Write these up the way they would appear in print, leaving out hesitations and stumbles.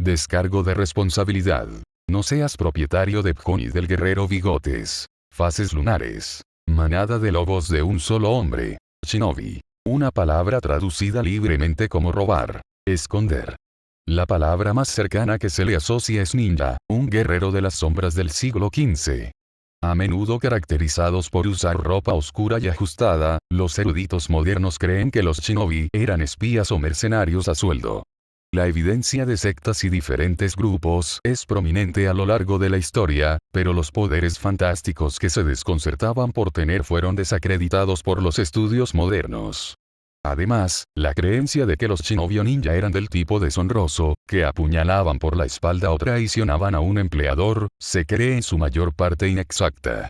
Descargo de responsabilidad. No seas propietario de Pjón y del guerrero Bigotes. Fases lunares. Manada de lobos de un solo hombre. Shinobi. Una palabra traducida libremente como robar. Esconder. La palabra más cercana que se le asocia es ninja, un guerrero de las sombras del siglo XV. A menudo caracterizados por usar ropa oscura y ajustada, los eruditos modernos creen que los shinobi eran espías o mercenarios a sueldo. La evidencia de sectas y diferentes grupos es prominente a lo largo de la historia, pero los poderes fantásticos que se desconcertaban por tener fueron desacreditados por los estudios modernos. Además, la creencia de que los shinobi o ninja eran del tipo deshonroso, que apuñalaban por la espalda o traicionaban a un empleador, se cree en su mayor parte inexacta.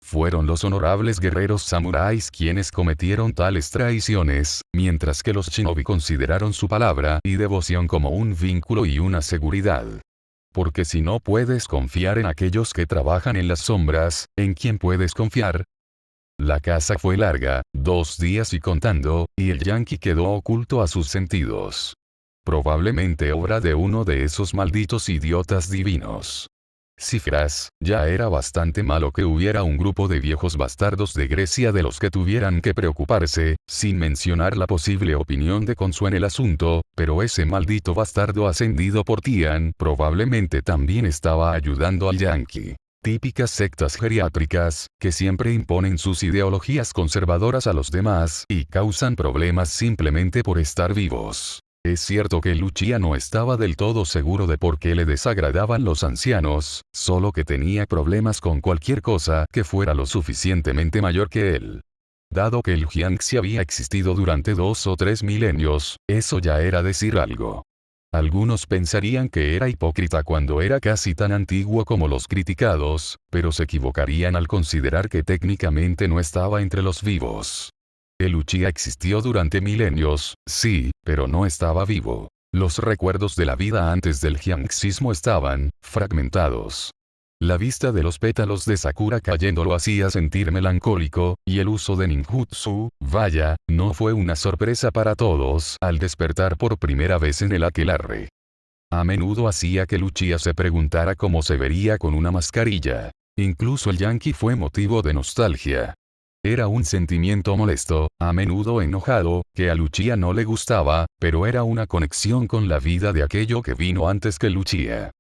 Fueron los honorables guerreros samuráis quienes cometieron tales traiciones, mientras que los shinobi consideraron su palabra y devoción como un vínculo y una seguridad. Porque si no puedes confiar en aquellos que trabajan en las sombras, ¿en quién puedes confiar? La caza fue larga, 2 días y contando, y el yanqui quedó oculto a sus sentidos. Probablemente obra de uno de esos malditos idiotas divinos. Cifras, ya era bastante malo que hubiera un grupo de viejos bastardos de Grecia de los que tuvieran que preocuparse, sin mencionar la posible opinión de Consu en el asunto, pero ese maldito bastardo ascendido por Tian probablemente también estaba ayudando al yanqui. Típicas sectas geriátricas, que siempre imponen sus ideologías conservadoras a los demás y causan problemas simplemente por estar vivos. Es cierto que Lucia no estaba del todo seguro de por qué le desagradaban los ancianos, solo que tenía problemas con cualquier cosa que fuera lo suficientemente mayor que él. Dado que el Jiangxi había existido durante 2 o 3 milenios, eso ya era decir algo. Algunos pensarían que era hipócrita cuando era casi tan antiguo como los criticados, pero se equivocarían al considerar que técnicamente no estaba entre los vivos. El Uchiha existió durante milenios, sí, pero no estaba vivo. Los recuerdos de la vida antes del Jiangxismo estaban fragmentados. La vista de los pétalos de Sakura cayendo lo hacía sentir melancólico, y el uso de ninjutsu, vaya, no fue una sorpresa para todos al despertar por primera vez en el aquelarre. A menudo hacía que Lucia se preguntara cómo se vería con una mascarilla. Incluso el yanqui fue motivo de nostalgia. Era un sentimiento molesto, a menudo enojado, que a Lucia no le gustaba, pero era una conexión con la vida de aquello que vino antes que Lucia.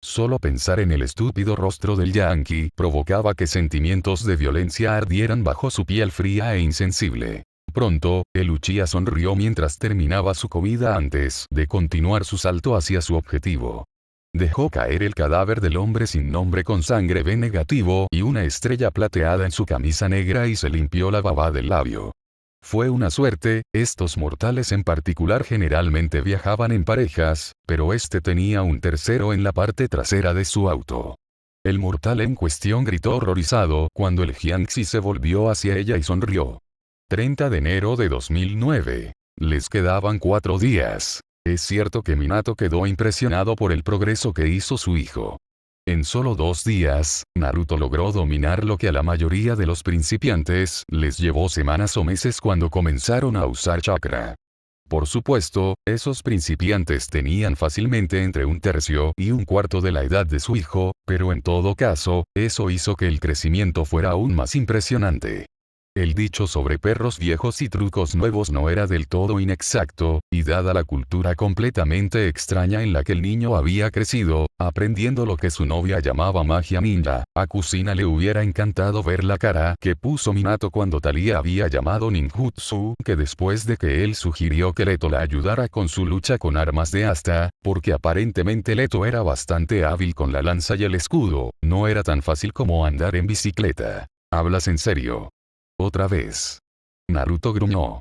Solo pensar en el estúpido rostro del yanqui provocaba que sentimientos de violencia ardieran bajo su piel fría e insensible. Pronto, el Uchiha sonrió mientras terminaba su comida antes de continuar su salto hacia su objetivo. Dejó caer el cadáver del hombre sin nombre con sangre B negativo y una estrella plateada en su camisa negra y se limpió la baba del labio. Fue una suerte, estos mortales en particular generalmente viajaban en parejas, pero este tenía un tercero en la parte trasera de su auto. El mortal en cuestión gritó horrorizado cuando el Jiangxi se volvió hacia ella y sonrió. 30 de enero de 2009. Les quedaban 4 días. Es cierto que Minato quedó impresionado por el progreso que hizo su hijo. En solo 2 días, Naruto logró dominar lo que a la mayoría de los principiantes les llevó semanas o meses cuando comenzaron a usar chakra. Por supuesto, esos principiantes tenían fácilmente entre 1/3 y 1/4 de la edad de su hijo, pero en todo caso, eso hizo que el crecimiento fuera aún más impresionante. El dicho sobre perros viejos y trucos nuevos no era del todo inexacto, y dada la cultura completamente extraña en la que el niño había crecido, aprendiendo lo que su novia llamaba magia ninja, a Kusina le hubiera encantado ver la cara que puso Minato cuando Thalía había llamado ninjutsu, que después de que él sugirió que Leto la ayudara con su lucha con armas de asta, porque aparentemente Leto era bastante hábil con la lanza y el escudo, no era tan fácil como andar en bicicleta. ¿Hablas en serio? Otra vez. Naruto gruñó.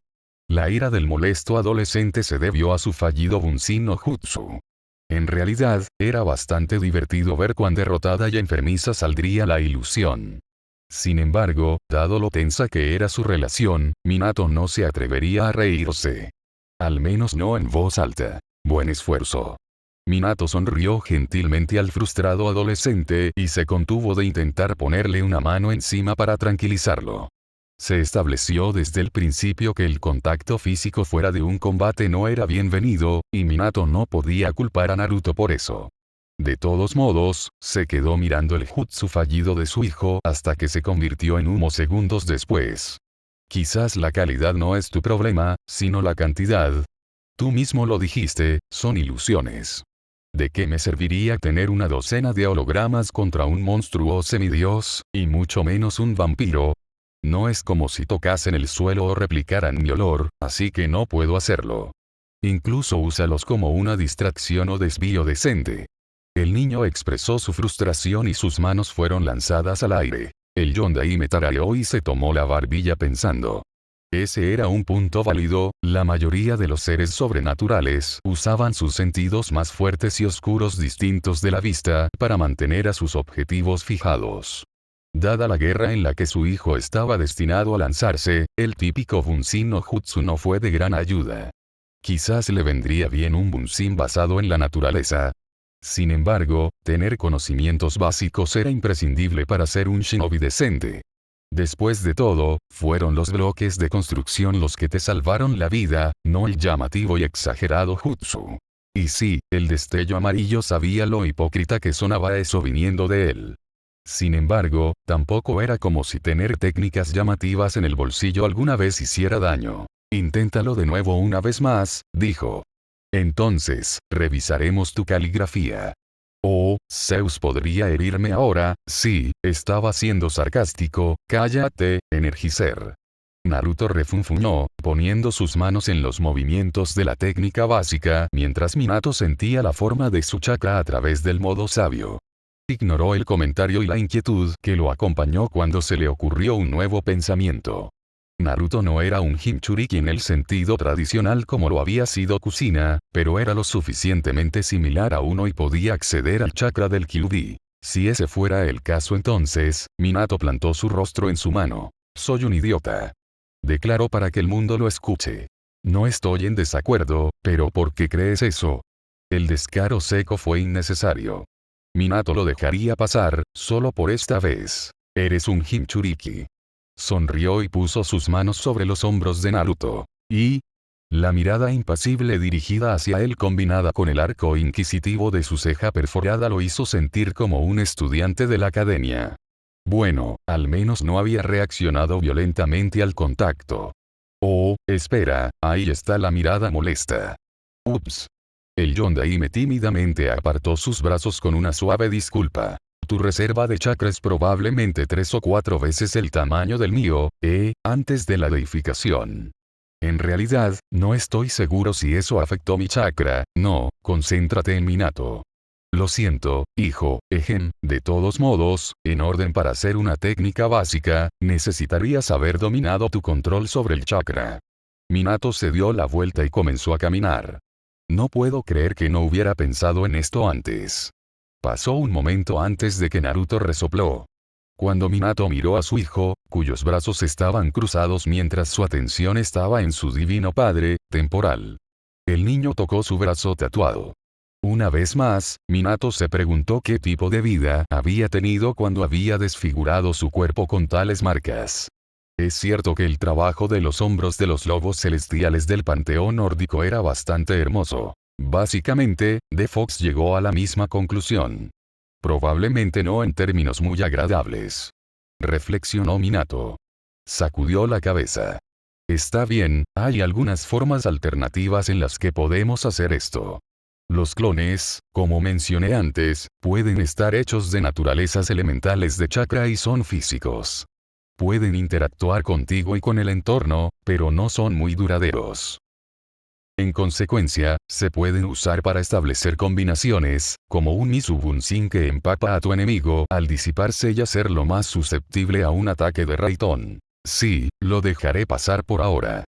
La ira del molesto adolescente se debió a su fallido Bunshin no Jutsu. En realidad, era bastante divertido ver cuán derrotada y enfermiza saldría la ilusión. Sin embargo, dado lo tensa que era su relación, Minato no se atrevería a reírse. Al menos no en voz alta. Buen esfuerzo. Minato sonrió gentilmente al frustrado adolescente y se contuvo de intentar ponerle una mano encima para tranquilizarlo. Se estableció desde el principio que el contacto físico fuera de un combate no era bienvenido, y Minato no podía culpar a Naruto por eso. De todos modos, se quedó mirando el jutsu fallido de su hijo hasta que se convirtió en humo segundos después. Quizás la calidad no es tu problema, sino la cantidad. Tú mismo lo dijiste, son ilusiones. ¿De qué me serviría tener una docena de hologramas contra un monstruo semidios, y mucho menos un vampiro? No es como si tocasen el suelo o replicaran mi olor, así que no puedo hacerlo. Incluso úsalos como una distracción o desvío decente. El niño expresó su frustración y sus manos fueron lanzadas al aire. El Yondai me tarareó y se tomó la barbilla pensando. Ese era un punto válido, la mayoría de los seres sobrenaturales usaban sus sentidos más fuertes y oscuros distintos de la vista para mantener a sus objetivos fijados. Dada la guerra en la que su hijo estaba destinado a lanzarse, el típico Bunshin no Jutsu no fue de gran ayuda. Quizás le vendría bien un Bunshin basado en la naturaleza. Sin embargo, tener conocimientos básicos era imprescindible para ser un shinobi decente. Después de todo, fueron los bloques de construcción los que te salvaron la vida, no el llamativo y exagerado jutsu. Y sí, el destello amarillo sabía lo hipócrita que sonaba eso viniendo de él. Sin embargo, tampoco era como si tener técnicas llamativas en el bolsillo alguna vez hiciera daño. Inténtalo de nuevo una vez más, dijo. Entonces, revisaremos tu caligrafía. Oh, Zeus podría herirme ahora, sí, estaba siendo sarcástico, cállate, Energizer. Naruto refunfuñó, poniendo sus manos en los movimientos de la técnica básica mientras Minato sentía la forma de su chakra a través del modo sabio. Ignoró el comentario y la inquietud que lo acompañó cuando se le ocurrió un nuevo pensamiento. Naruto no era un Jinchuriki en el sentido tradicional como lo había sido Kushina, pero era lo suficientemente similar a uno y podía acceder al chakra del Kyuubi. Si ese fuera el caso entonces, Minato plantó su rostro en su mano. Soy un idiota. Declaró para que el mundo lo escuche. No estoy en desacuerdo, pero ¿por qué crees eso? El descaro seco fue innecesario. Minato lo dejaría pasar, solo por esta vez. Eres un Jinchuriki. Sonrió y puso sus manos sobre los hombros de Naruto. Y la mirada impasible dirigida hacia él combinada con el arco inquisitivo de su ceja perforada lo hizo sentir como un estudiante de la academia. Bueno, al menos no había reaccionado violentamente al contacto. Oh, espera, ahí está la mirada molesta. Ups. El Yondaime tímidamente apartó sus brazos con una suave disculpa. Tu reserva de chakra es probablemente 3 o 4 veces el tamaño del mío, antes de la deificación. En realidad, no estoy seguro si eso afectó mi chakra, no, concéntrate en Minato. Lo siento, hijo, de todos modos, en orden para hacer una técnica básica, necesitarías haber dominado tu control sobre el chakra. Minato se dio la vuelta y comenzó a caminar. No puedo creer que no hubiera pensado en esto antes. Pasó un momento antes de que Naruto resopló. Cuando Minato miró a su hijo, cuyos brazos estaban cruzados mientras su atención estaba en su divino padre, temporal. El niño tocó su brazo tatuado. Una vez más, Minato se preguntó qué tipo de vida había tenido cuando había desfigurado su cuerpo con tales marcas. Es cierto que el trabajo de los hombros de los lobos celestiales del panteón nórdico era bastante hermoso. Básicamente, The Fox llegó a la misma conclusión. Probablemente no en términos muy agradables. Reflexionó Minato. Sacudió la cabeza. Está bien, hay algunas formas alternativas en las que podemos hacer esto. Los clones, como mencioné antes, pueden estar hechos de naturalezas elementales de chakra y son físicos. Pueden interactuar contigo y con el entorno, pero no son muy duraderos. En consecuencia, se pueden usar para establecer combinaciones, como un Mizubunsin que empapa a tu enemigo al disiparse y hacerlo más susceptible a un ataque de Raitón. Sí, lo dejaré pasar por ahora.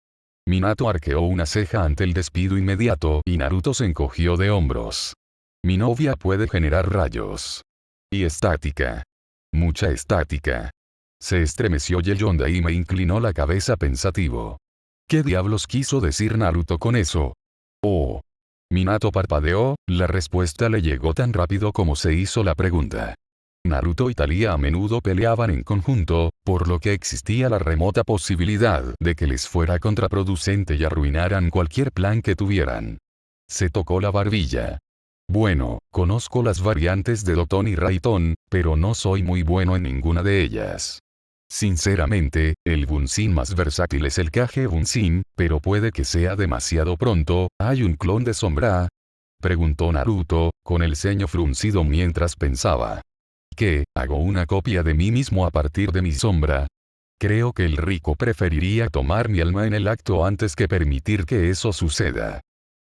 Minato arqueó una ceja ante el despido inmediato y Naruto se encogió de hombros. Mi novia puede generar rayos. Y estática. Mucha estática. Se estremeció Yeyonda y me inclinó la cabeza pensativo. ¿Qué diablos quiso decir Naruto con eso? Oh. Minato parpadeó, la respuesta le llegó tan rápido como se hizo la pregunta. Naruto y Thalía a menudo peleaban en conjunto, por lo que existía la remota posibilidad de que les fuera contraproducente y arruinaran cualquier plan que tuvieran. Se tocó la barbilla. Bueno, conozco las variantes de Doton y Raiton, pero no soy muy bueno en ninguna de ellas. Sinceramente, el Bunshin más versátil es el Kage Bunshin, pero puede que sea demasiado pronto. ¿Hay un clon de Sombra?, preguntó Naruto, con el ceño fruncido mientras pensaba. ¿Qué, hago una copia de mí mismo a partir de mi sombra? Creo que el rico preferiría tomar mi alma en el acto antes que permitir que eso suceda.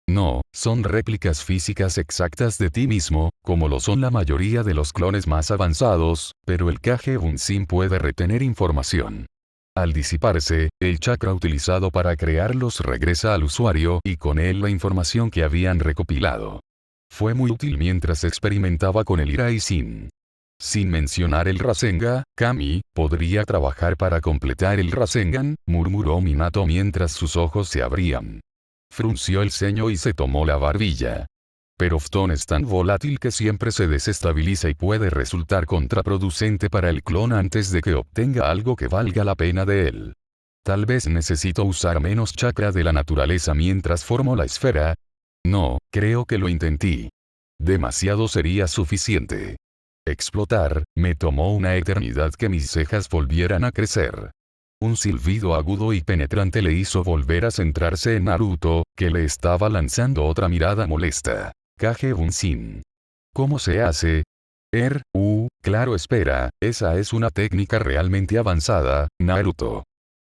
No, son réplicas físicas exactas de ti mismo, como lo son la mayoría de los clones más avanzados, pero el Kage Bunshin puede retener información. Al disiparse, el chakra utilizado para crearlos regresa al usuario y con él la información que habían recopilado. Fue muy útil mientras experimentaba con el Iraishin. Sin mencionar el Rasengan, Kami, ¿podría trabajar para completar el Rasengan?, murmuró Minato mientras sus ojos se abrían. Frunció el ceño y se tomó la barbilla. Pero Phton es tan volátil que siempre se desestabiliza y puede resultar contraproducente para el clon antes de que obtenga algo que valga la pena de él. Tal vez necesito usar menos chakra de la naturaleza mientras formo la esfera. No, creo que lo intenté. Demasiado sería suficiente. Explotar, me tomó una eternidad que mis cejas volvieran a crecer. Un silbido agudo y penetrante le hizo volver a centrarse en Naruto, que le estaba lanzando otra mirada molesta. Kage Bunshin. ¿Cómo se hace? Claro, espera, esa es una técnica realmente avanzada, Naruto.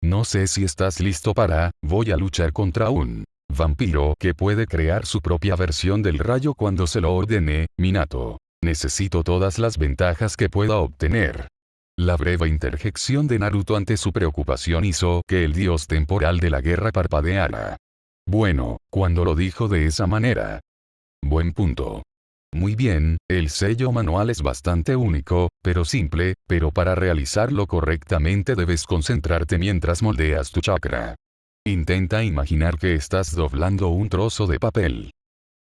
No sé si estás listo para, voy a luchar contra un vampiro que puede crear su propia versión del rayo cuando se lo ordene, Minato. Necesito todas las ventajas que pueda obtener. La breve interjección de Naruto ante su preocupación hizo que el dios temporal de la guerra parpadeara. Bueno, cuando lo dijo de esa manera. Buen punto. Muy bien, el sello manual es bastante único, pero simple, pero para realizarlo correctamente debes concentrarte mientras moldeas tu chakra. Intenta imaginar que estás doblando un trozo de papel.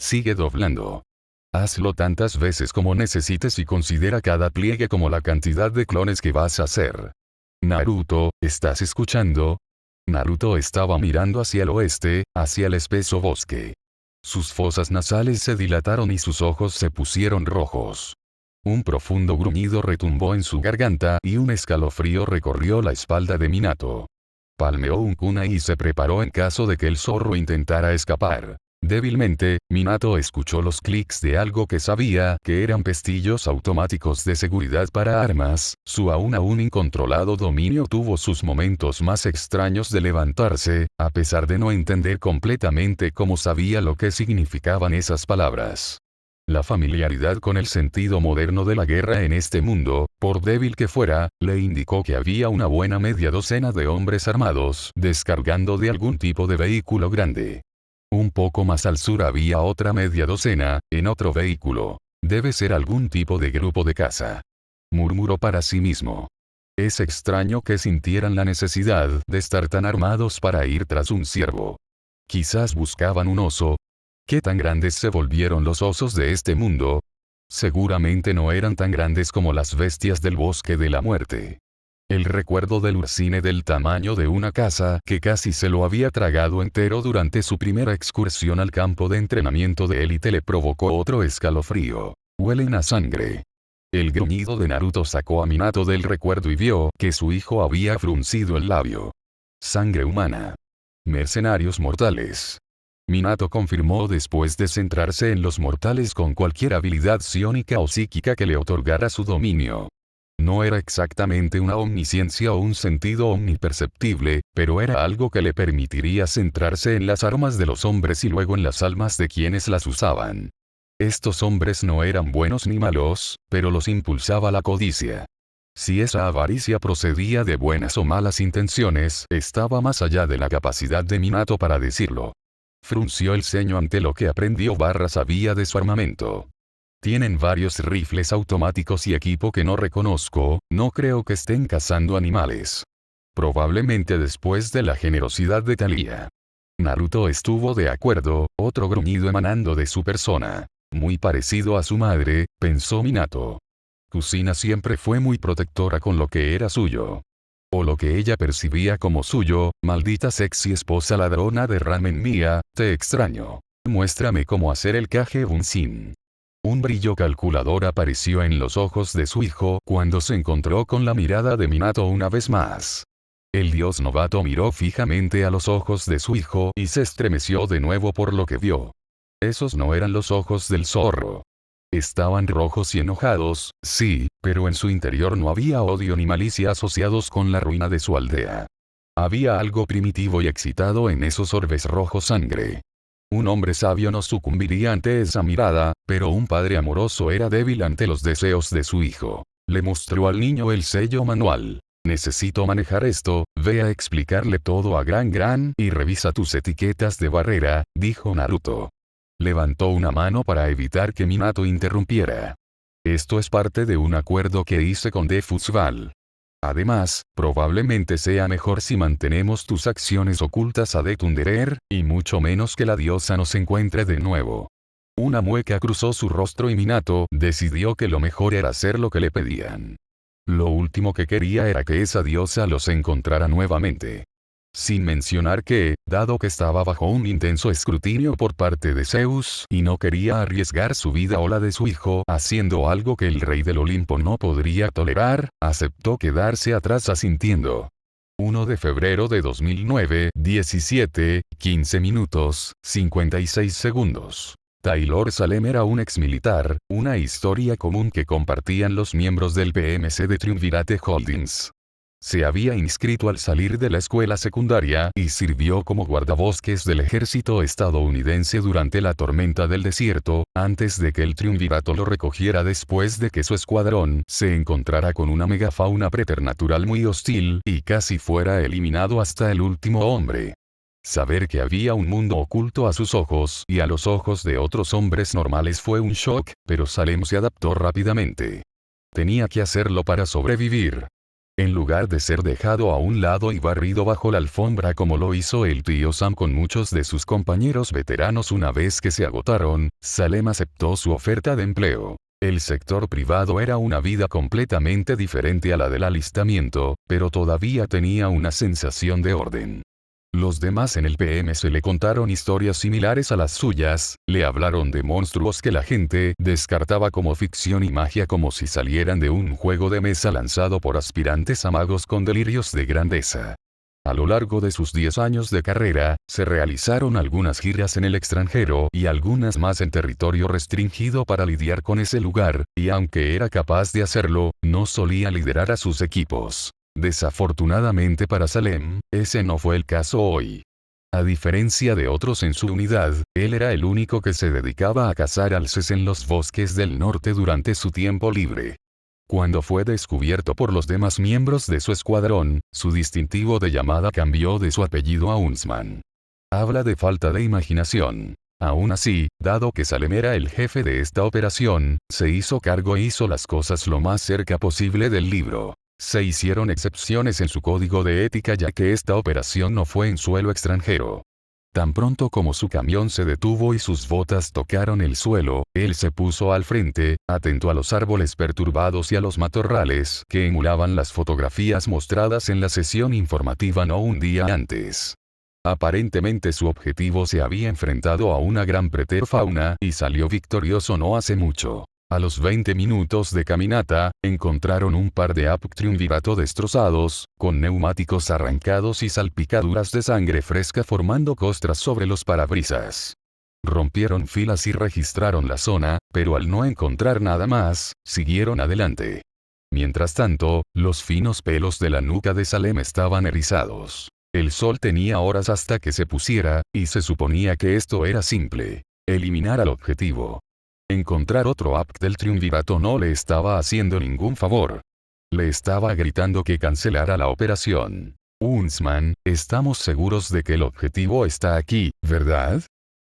Sigue doblando. Hazlo tantas veces como necesites y considera cada pliegue como la cantidad de clones que vas a hacer. Naruto, ¿estás escuchando? Naruto estaba mirando hacia el oeste, hacia el espeso bosque. Sus fosas nasales se dilataron y sus ojos se pusieron rojos. Un profundo gruñido retumbó en su garganta y un escalofrío recorrió la espalda de Minato. Palmeó un kunai y se preparó en caso de que el zorro intentara escapar. Débilmente, Minato escuchó los clics de algo que sabía que eran pestillos automáticos de seguridad para armas. Su aún incontrolado dominio tuvo sus momentos más extraños de levantarse, a pesar de no entender completamente cómo sabía lo que significaban esas palabras. La familiaridad con el sentido moderno de la guerra en este mundo, por débil que fuera, le indicó que había una buena media docena de hombres armados descargando de algún tipo de vehículo grande. Un poco más al sur había otra media docena, en otro vehículo. Debe ser algún tipo de grupo de caza. Murmuró para sí mismo. Es extraño que sintieran la necesidad de estar tan armados para ir tras un ciervo. Quizás buscaban un oso. ¿Qué tan grandes se volvieron los osos de este mundo? Seguramente no eran tan grandes como las bestias del bosque de la muerte. El recuerdo del ursine del tamaño de una casa que casi se lo había tragado entero durante su primera excursión al campo de entrenamiento de élite le provocó otro escalofrío. Huelen a sangre. El gruñido de Naruto sacó a Minato del recuerdo y vio que su hijo había fruncido el labio. Sangre humana. Mercenarios mortales. Minato confirmó después de centrarse en los mortales con cualquier habilidad psiónica o psíquica que le otorgara su dominio. No era exactamente una omnisciencia o un sentido omniperceptible, pero era algo que le permitiría centrarse en las armas de los hombres y luego en las almas de quienes las usaban. Estos hombres no eran buenos ni malos, pero los impulsaba la codicia. Si esa avaricia procedía de buenas o malas intenciones, estaba más allá de la capacidad de Minato para decirlo. Frunció el ceño ante lo que aprendió / sabía de su armamento. Tienen varios rifles automáticos y equipo que no reconozco, no creo que estén cazando animales. Probablemente después de la generosidad de Thalía. Naruto estuvo de acuerdo, otro gruñido emanando de su persona. Muy parecido a su madre, pensó Minato. Kusina siempre fue muy protectora con lo que era suyo. O lo que ella percibía como suyo. Maldita sexy esposa ladrona de ramen mía, te extraño. Muéstrame cómo hacer el kage bunshin. Un brillo calculador apareció en los ojos de su hijo cuando se encontró con la mirada de Minato una vez más. El dios novato miró fijamente a los ojos de su hijo y se estremeció de nuevo por lo que vio. Esos no eran los ojos del zorro. Estaban rojos y enojados, sí, pero en su interior no había odio ni malicia asociados con la ruina de su aldea. Había algo primitivo y excitado en esos orbes rojo sangre. Un hombre sabio no sucumbiría ante esa mirada, pero un padre amoroso era débil ante los deseos de su hijo. Le mostró al niño el sello manual. Necesito manejar esto, ve a explicarle todo a Gran y revisa tus etiquetas de barrera, dijo Naruto. Levantó una mano para evitar que Minato interrumpiera. Esto es parte de un acuerdo que hice con Defusval. Además, probablemente sea mejor si mantenemos tus acciones ocultas a Detunderer, y mucho menos que la diosa nos encuentre de nuevo. Una mueca cruzó su rostro y Minato decidió que lo mejor era hacer lo que le pedían. Lo último que quería era que esa diosa los encontrara nuevamente. Sin mencionar que, dado que estaba bajo un intenso escrutinio por parte de Zeus y no quería arriesgar su vida o la de su hijo haciendo algo que el rey del Olimpo no podría tolerar, aceptó quedarse atrás asintiendo. 1 de febrero de 2009, 17:15 minutos, 56 segundos. Taylor Salem era un exmilitar, una historia común que compartían los miembros del PMC de Triumvirate Holdings. Se había inscrito al salir de la escuela secundaria y sirvió como guardabosques del ejército estadounidense durante la tormenta del desierto, antes de que el triunvirato lo recogiera después de que su escuadrón se encontrara con una megafauna preternatural muy hostil y casi fuera eliminado hasta el último hombre. Saber que había un mundo oculto a sus ojos y a los ojos de otros hombres normales fue un shock, pero Salem se adaptó rápidamente. Tenía que hacerlo para sobrevivir. En lugar de ser dejado a un lado y barrido bajo la alfombra como lo hizo el tío Sam con muchos de sus compañeros veteranos una vez que se agotaron, Salem aceptó su oferta de empleo. El sector privado era una vida completamente diferente a la del alistamiento, pero todavía tenía una sensación de orden. Los demás en el PMC le contaron historias similares a las suyas, le hablaron de monstruos que la gente descartaba como ficción y magia como si salieran de un juego de mesa lanzado por aspirantes a magos con delirios de grandeza. A lo largo de sus 10 años de carrera, se realizaron algunas giras en el extranjero y algunas más en territorio restringido para lidiar con ese lugar, y aunque era capaz de hacerlo, no solía liderar a sus equipos. Desafortunadamente para Salem, ese no fue el caso hoy. A diferencia de otros en su unidad, él era el único que se dedicaba a cazar alces en los bosques del norte durante su tiempo libre. Cuando fue descubierto por los demás miembros de su escuadrón, su distintivo de llamada cambió de su apellido a Huntsman. Habla de falta de imaginación. Aún así, dado que Salem era el jefe de esta operación, se hizo cargo e hizo las cosas lo más cerca posible del libro. Se hicieron excepciones en su código de ética ya que esta operación no fue en suelo extranjero. Tan pronto como su camión se detuvo y sus botas tocaron el suelo, él se puso al frente, atento a los árboles perturbados y a los matorrales que emulaban las fotografías mostradas en la sesión informativa no un día antes. Aparentemente su objetivo se había enfrentado a una gran preterfauna y salió victorioso no hace mucho. A los 20 minutos de caminata, encontraron un par de Apuk Triunvirato destrozados, con neumáticos arrancados y salpicaduras de sangre fresca formando costras sobre los parabrisas. Rompieron filas y registraron la zona, pero al no encontrar nada más, siguieron adelante. Mientras tanto, los finos pelos de la nuca de Salem estaban erizados. El sol tenía horas hasta que se pusiera, y se suponía que esto era simple: eliminar al objetivo. Encontrar otro Apuk del triunvirato no le estaba haciendo ningún favor. Le estaba gritando que cancelara la operación. Huntsman, estamos seguros de que el objetivo está aquí, ¿verdad?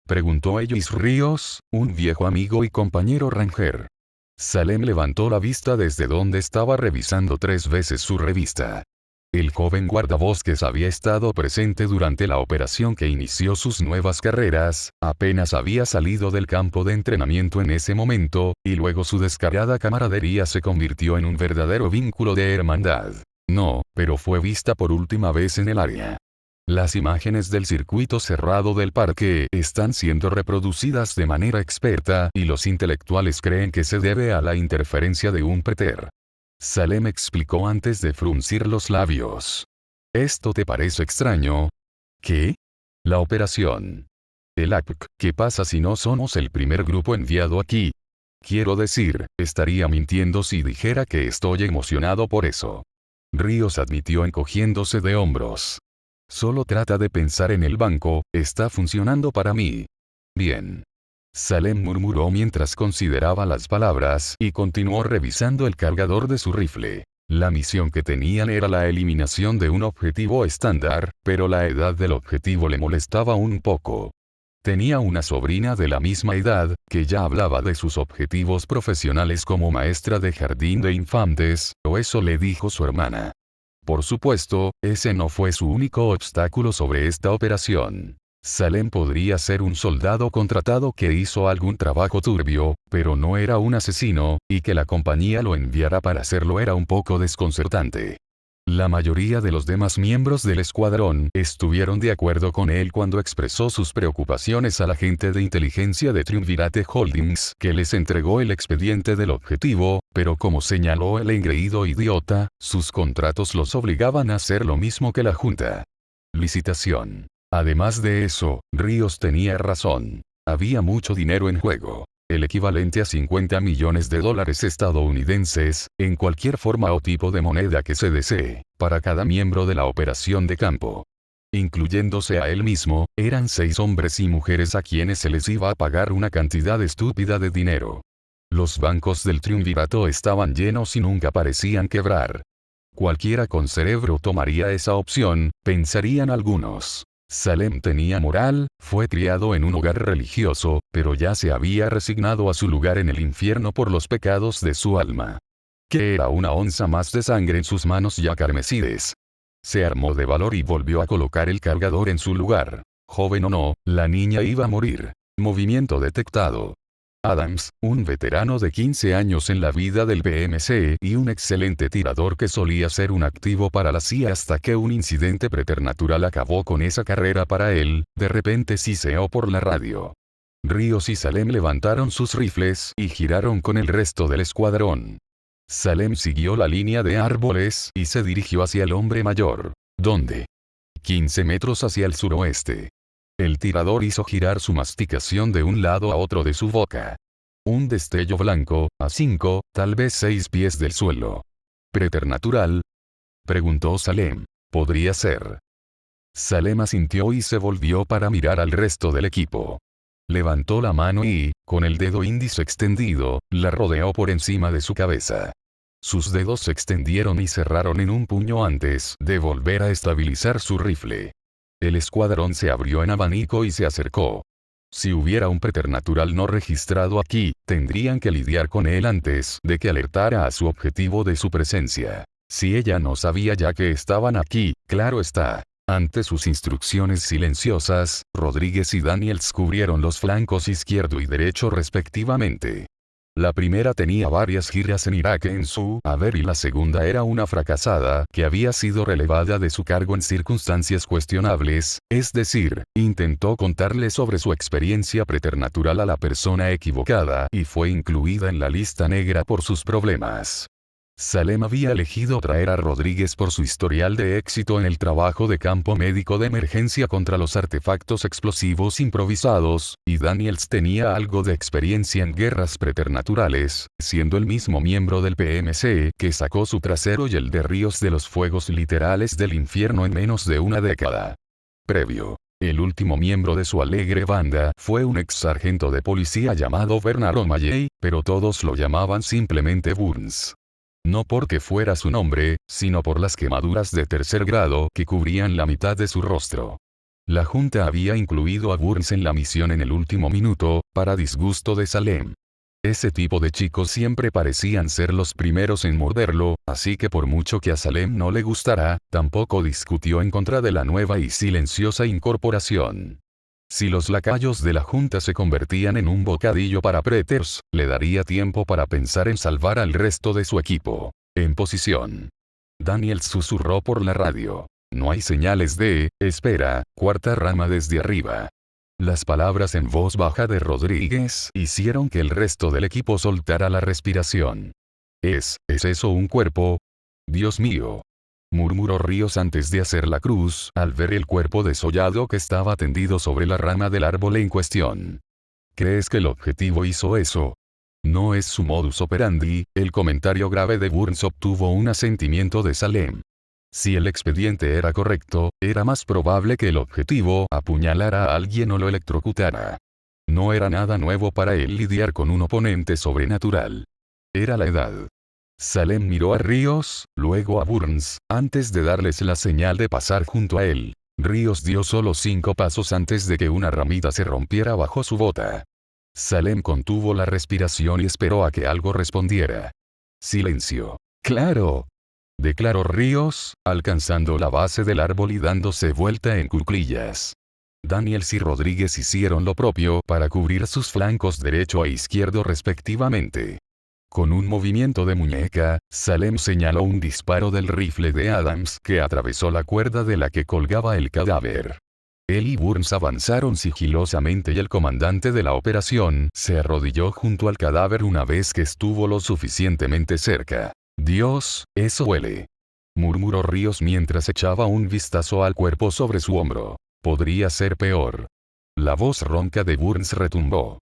Preguntó Ellis Ríos, un viejo amigo y compañero ranger. Salem levantó la vista desde donde estaba revisando 3 veces su revista. El joven guardabosques había estado presente durante la operación que inició sus nuevas carreras, apenas había salido del campo de entrenamiento en ese momento, y luego su descarada camaradería se convirtió en un verdadero vínculo de hermandad. No, pero fue vista por última vez en el área. Las imágenes del circuito cerrado del parque están siendo reproducidas de manera experta y los intelectuales creen que se debe a la interferencia de un preter. Salem explicó antes de fruncir los labios. ¿Esto te parece extraño? ¿Qué? La operación. El APC, ¿qué pasa si no somos el primer grupo enviado aquí? Quiero decir, estaría mintiendo si dijera que estoy emocionado por eso. Ríos admitió encogiéndose de hombros. Solo trata de pensar en el banco, está funcionando para mí. Bien. Salem murmuró mientras consideraba las palabras y continuó revisando el cargador de su rifle. La misión que tenían era la eliminación de un objetivo estándar, pero la edad del objetivo le molestaba un poco. Tenía una sobrina de la misma edad, que ya hablaba de sus objetivos profesionales como maestra de jardín de infantes, o eso le dijo su hermana. Por supuesto, ese no fue su único obstáculo sobre esta operación. Salem podría ser un soldado contratado que hizo algún trabajo turbio, pero no era un asesino, y que la compañía lo enviara para hacerlo era un poco desconcertante. La mayoría de los demás miembros del escuadrón estuvieron de acuerdo con él cuando expresó sus preocupaciones al agente de inteligencia de Triumvirate Holdings que les entregó el expediente del objetivo, pero como señaló el engreído idiota, sus contratos los obligaban a hacer lo mismo que la Junta. Licitación. Además de eso, Ríos tenía razón. Había mucho dinero en juego. El equivalente a 50 millones de dólares estadounidenses, en cualquier forma o tipo de moneda que se desee, para cada miembro de la operación de campo. Incluyéndose a él mismo, eran 6 hombres y mujeres a quienes se les iba a pagar una cantidad estúpida de dinero. Los bancos del triunvirato estaban llenos y nunca parecían quebrar. Cualquiera con cerebro tomaría esa opción, pensarían algunos. Salem tenía moral, fue criado en un hogar religioso, pero ya se había resignado a su lugar en el infierno por los pecados de su alma. Que era una onza más de sangre en sus manos ya carmesíes. Se armó de valor y volvió a colocar el cargador en su lugar. Joven o no, la niña iba a morir. Movimiento detectado. Adams, un veterano de 15 años en la vida del PMC y un excelente tirador que solía ser un activo para la CIA hasta que un incidente preternatural acabó con esa carrera para él, de repente siseó por la radio. Ríos y Salem levantaron sus rifles y giraron con el resto del escuadrón. Salem siguió la línea de árboles y se dirigió hacia el hombre mayor. ¿Dónde? 15 metros hacia el suroeste. El tirador hizo girar su masticación de un lado a otro de su boca. Un destello blanco, a 5, tal vez 6 pies del suelo. ¿Preternatural? Preguntó Salem. Podría ser. Salem asintió y se volvió para mirar al resto del equipo. Levantó la mano y, con el dedo índice extendido, la rodeó por encima de su cabeza. Sus dedos se extendieron y cerraron en un puño antes de volver a estabilizar su rifle. El escuadrón se abrió en abanico y se acercó. Si hubiera un preternatural no registrado aquí, tendrían que lidiar con él antes de que alertara a su objetivo de su presencia. Si ella no sabía ya que estaban aquí, claro está. Ante sus instrucciones silenciosas, Rodríguez y Daniels cubrieron los flancos izquierdo y derecho respectivamente. La primera tenía varias giras en Irak en su haber y la segunda era una fracasada que había sido relevada de su cargo en circunstancias cuestionables, es decir, intentó contarle sobre su experiencia preternatural a la persona equivocada y fue incluida en la lista negra por sus problemas. Salem había elegido traer a Rodríguez por su historial de éxito en el trabajo de campo médico de emergencia contra los artefactos explosivos improvisados, y Daniels tenía algo de experiencia en guerras preternaturales, siendo el mismo miembro del PMC que sacó su trasero y el de Ríos de los fuegos literales del infierno en menos de una década. Previo. El último miembro de su alegre banda fue un ex sargento de policía llamado Bernard O'Malley, pero todos lo llamaban simplemente Burns. No porque fuera su nombre, sino por las quemaduras de tercer grado que cubrían la mitad de su rostro. La Junta había incluido a Burns en la misión en el último minuto, para disgusto de Salem. Ese tipo de chicos siempre parecían ser los primeros en morderlo, así que por mucho que a Salem no le gustara, tampoco discutió en contra de la nueva y silenciosa incorporación. Si los lacayos de la junta se convertían en un bocadillo para Preters, le daría tiempo para pensar en salvar al resto de su equipo. En posición. Daniels susurró por la radio. No hay señales de, espera, cuarta rama desde arriba. Las palabras en voz baja de Rodríguez hicieron que el resto del equipo soltara la respiración. ¿Es eso un cuerpo? Dios mío. Murmuró Ríos antes de hacer la cruz, al ver el cuerpo desollado que estaba tendido sobre la rama del árbol en cuestión. ¿Crees que el objetivo hizo eso? No es su modus operandi. El comentario grave de Burns obtuvo un asentimiento de Salem. Si el expediente era correcto, era más probable que el objetivo apuñalara a alguien o lo electrocutara. No era nada nuevo para él lidiar con un oponente sobrenatural. Era la edad. Salem miró a Ríos, luego a Burns, antes de darles la señal de pasar junto a él. Ríos dio solo 5 pasos antes de que una ramita se rompiera bajo su bota. Salem contuvo la respiración y esperó a que algo respondiera. Silencio. ¡Claro!, declaró Ríos, alcanzando la base del árbol y dándose vuelta en cuclillas. Daniels y Rodríguez hicieron lo propio para cubrir sus flancos derecho e izquierdo respectivamente. Con un movimiento de muñeca, Salem señaló un disparo del rifle de Adams que atravesó la cuerda de la que colgaba el cadáver. Él y Burns avanzaron sigilosamente y el comandante de la operación se arrodilló junto al cadáver una vez que estuvo lo suficientemente cerca. «Dios, eso huele», murmuró Ríos mientras echaba un vistazo al cuerpo sobre su hombro. «Podría ser peor». La voz ronca de Burns retumbó.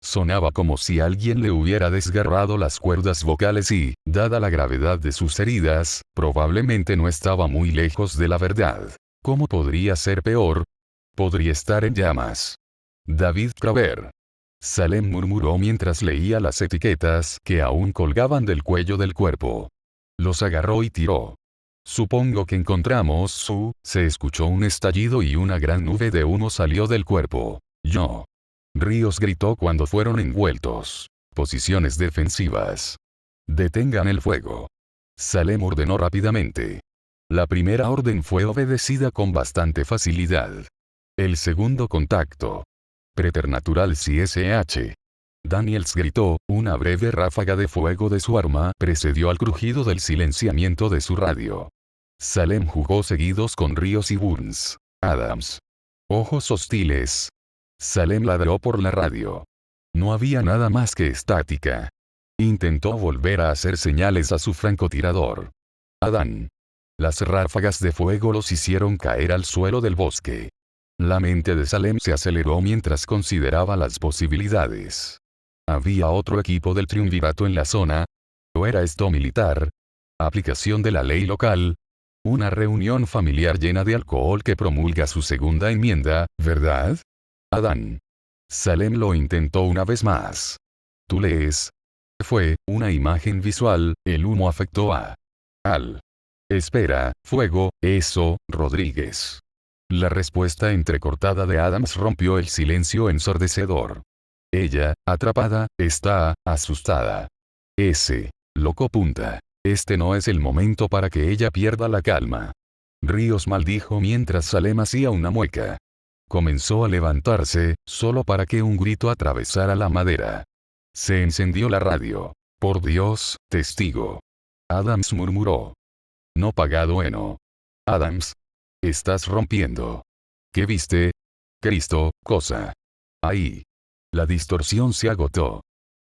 Sonaba como si alguien le hubiera desgarrado las cuerdas vocales y, dada la gravedad de sus heridas, probablemente no estaba muy lejos de la verdad. ¿Cómo podría ser peor? Podría estar en llamas. David Craver. Salem murmuró mientras leía las etiquetas que aún colgaban del cuello del cuerpo. Los agarró y tiró. Supongo que encontramos su... Se escuchó un estallido y una gran nube de humo salió del cuerpo. Yo. Ríos gritó cuando fueron envueltos. Posiciones defensivas. Detengan el fuego. Salem ordenó rápidamente. La primera orden fue obedecida con bastante facilidad. El segundo contacto. Preternatural CSH. Daniels gritó, una breve ráfaga de fuego de su arma precedió al crujido del silenciamiento de su radio. Salem jugó seguidos con Ríos y Burns. Adams. Ojos hostiles. Salem ladró por la radio. No había nada más que estática. Intentó volver a hacer señales a su francotirador. Adán. Las ráfagas de fuego los hicieron caer al suelo del bosque. La mente de Salem se aceleró mientras consideraba las posibilidades. ¿Había otro equipo del triunvirato en la zona? ¿O era esto militar? ¿Aplicación de la ley local? Una reunión familiar llena de alcohol que promulga su segunda enmienda, ¿verdad? Adán. Salem lo intentó una vez más. ¿Tú lees? Fue una imagen visual, el humo afectó a... Al. Espera, fuego, eso, Rodríguez. La respuesta entrecortada de Adams rompió el silencio ensordecedor. Ella, atrapada, está asustada. Ese loco punta. Este no es el momento para que ella pierda la calma. Ríos maldijo mientras Salem hacía una mueca. Comenzó a levantarse, solo para que un grito atravesara la madera. Se encendió la radio. Por Dios, testigo. Adams murmuró. No pagado heno. Adams. Estás rompiendo. ¿Qué viste? Cristo, cosa. Ahí. La distorsión se agotó.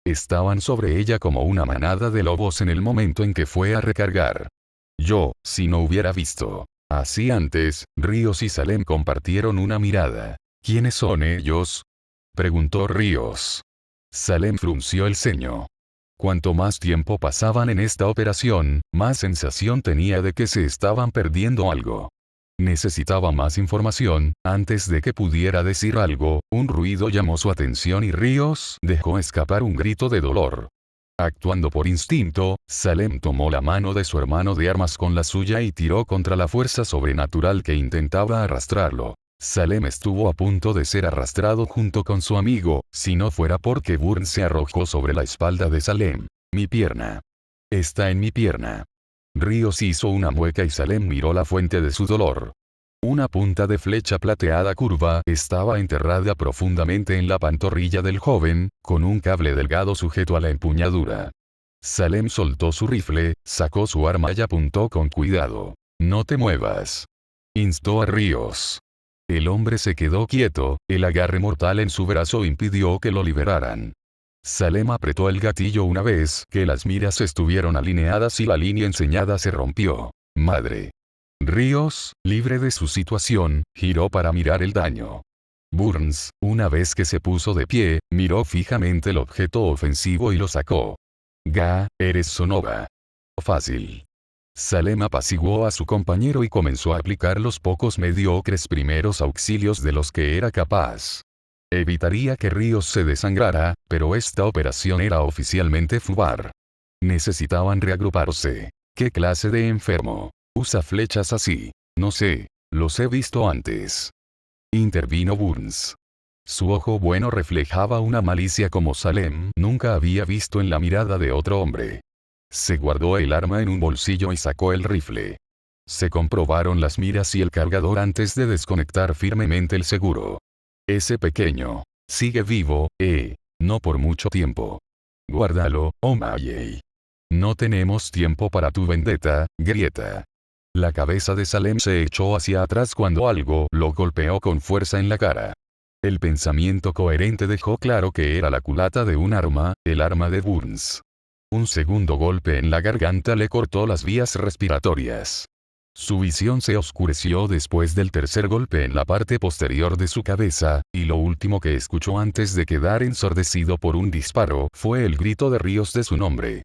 Estaban sobre ella como una manada de lobos en el momento en que fue a recargar. Yo, si no hubiera visto. Así antes, Ríos y Salem compartieron una mirada. ¿Quiénes son ellos? Preguntó Ríos. Salem frunció el ceño. Cuanto más tiempo pasaban en esta operación, más sensación tenía de que se estaban perdiendo algo. Necesitaba más información. Antes de que pudiera decir algo, un ruido llamó su atención y Ríos dejó escapar un grito de dolor. Actuando por instinto, Salem tomó la mano de su hermano de armas con la suya y tiró contra la fuerza sobrenatural que intentaba arrastrarlo. Salem estuvo a punto de ser arrastrado junto con su amigo, si no fuera porque Burns se arrojó sobre la espalda de Salem. Mi pierna. Está en mi pierna. Ríos hizo una mueca y Salem miró la fuente de su dolor. Una punta de flecha plateada curva estaba enterrada profundamente en la pantorrilla del joven, con un cable delgado sujeto a la empuñadura. Salem soltó su rifle, sacó su arma y apuntó con cuidado. No te muevas. Instó a Ríos. El hombre se quedó quieto, el agarre mortal en su brazo impidió que lo liberaran. Salem apretó el gatillo una vez que las miras estuvieron alineadas y la línea enseñada se rompió. Madre. Ríos, libre de su situación, giró para mirar el daño. Burns, una vez que se puso de pie, miró fijamente el objeto ofensivo y lo sacó. Eres Sonova. Fácil. Salem apaciguó a su compañero y comenzó a aplicar los pocos mediocres primeros auxilios de los que era capaz. Evitaría que Ríos se desangrara, pero esta operación era oficialmente FUBAR. Necesitaban reagruparse. ¿Qué clase de enfermo usa flechas así? No sé, los he visto antes. Intervino Burns. Su ojo bueno reflejaba una malicia como Salem nunca había visto en la mirada de otro hombre. Se guardó el arma en un bolsillo y sacó el rifle. Se comprobaron las miras y el cargador antes de desconectar firmemente el seguro. Ese pequeño sigue vivo, no por mucho tiempo. Guárdalo, O'Malley. No tenemos tiempo para tu vendetta, Grieta. La cabeza de Salem se echó hacia atrás cuando algo lo golpeó con fuerza en la cara. El pensamiento coherente dejó claro que era la culata de un arma, el arma de Burns. Un segundo golpe en la garganta le cortó las vías respiratorias. Su visión se oscureció después del tercer golpe en la parte posterior de su cabeza, y lo último que escuchó antes de quedar ensordecido por un disparo fue el grito de Ríos de su nombre.